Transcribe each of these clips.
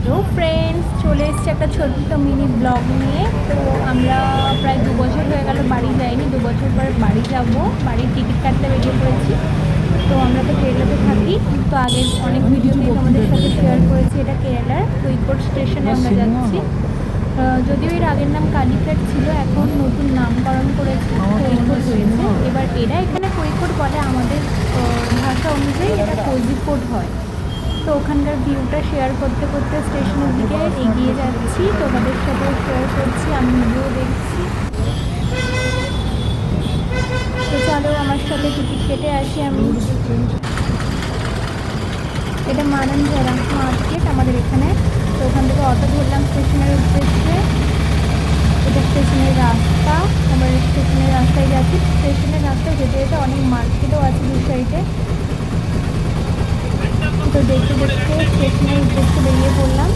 Hello friends, চলে এসেছি একটা ছোট্ট মিনি ব্লগ নিয়ে। তো আমরা প্রায় 2 বছর হয়ে গেল বাড়ি যাইনি, 2 বছর পরে বাড়ি যাব। বাড়ির টিকিট কাটতে বেরিয়ে পড়েছি। তো আমরা তো কেরালাতে থাকি, তো আগের অনেক ভিডিওতেই তোমাদের সাথে শেয়ার করেছি। এটা কেরালার কোইকোড স্টেশনে আমরা যাচ্ছি। যদিও এর আগের নাম কালিঘাট ছিল, এখন নতুন নামকরণ করেছে, কোইকোড হয়েছে। এবার এরা এখানে কোইকোড বলে, আমাদের ভাষা অনুযায়ী এটা কোজিকোড হয়। তো ওখানকার ভিউটা শেয়ার করতে করতে স্টেশনের দিকে এগিয়ে যাচ্ছি, তোমাদের সাথে শেয়ার করছি, আমি নিজেও দেখছি। তো চলো আমার সাথে টিকিট কেটে আসি আমি। এটা মানানজারা মার্কেট আমাদের এখানে। তো ওখান থেকে অটো ধরলাম স্টেশনের উদ্দেশ্যে। এটা স্টেশনের রাস্তা, আবার স্টেশনের রাস্তায় যাচ্ছি। স্টেশনের রাস্তায় যেতে যেতে অনেক মার্কেটও আছে দু সাইডে। তো দেখতে দেখতে স্টেশনের উদ্দেশ্যে বেরিয়ে পড়লাম।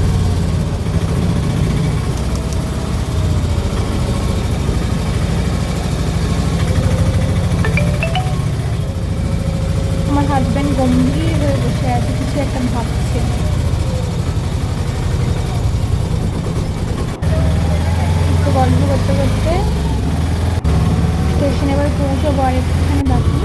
আমার হাজব্যান্ড গম্ভীর হয়ে বসে আছে, কিছু একটা ভাবছে। একটু গল্প করতে করতে স্টেশনে এবার পৌঁছবো, আর একটুখানি বাকি।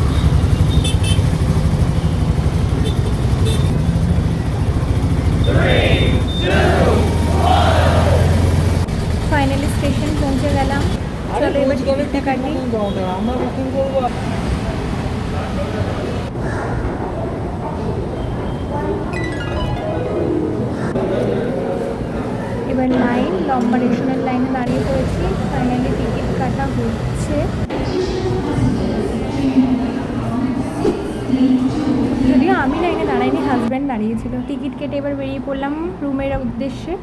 ফাইনালি স্টেশন পৌঁছে গেলাম। চলো এবার টিকিটটা কাটি। এবার লাইন, লম্বা রেশনের লাইনে দাঁড়িয়ে পড়েছি। ফাইনালি টিকিট কাটা হচ্ছে। যদিও আমি লাইনে দাঁড়াইনি, হাজব্যান্ড দাঁড়িয়েছিল। টিকিট কেটে এবার বেরিয়ে পড়লাম রুমের উদ্দেশ্যে।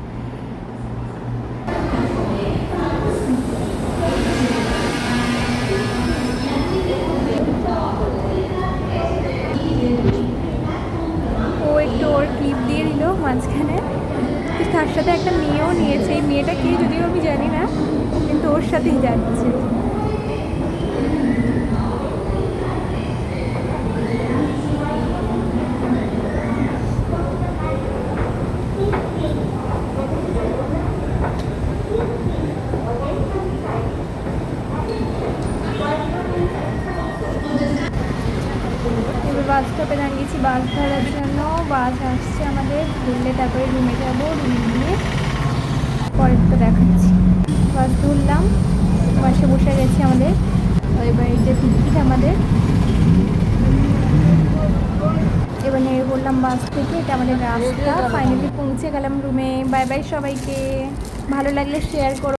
ও একটু ওর ক্লিপ দিয়ে দিল মাঝখানে। তার সাথে একটা মেয়েও নিয়েছে। এই মেয়েটা কে যদিও আমি জানি না, কিন্তু ওর সাথেই যাচ্ছে। এবার বাস স্টপে দাঁড়িয়েছি বাস ধরার জন্য। বাস আসছে আমাদের, ধরলে তারপরে রুমে যাবো। রুমে গিয়ে পরেরটা দেখাচ্ছি। বাস ধরলাম, বাসে বসে গেছি আমাদের। এবার এই যে টিকিট আমাদের। এবার নেমে পড়লাম বাস থেকে। এটা আমাদের রাস্তা। ফাইনালি পৌঁছে গেলাম রুমে। বাই বাই সবাইকে। ভালো লাগলে শেয়ার করো।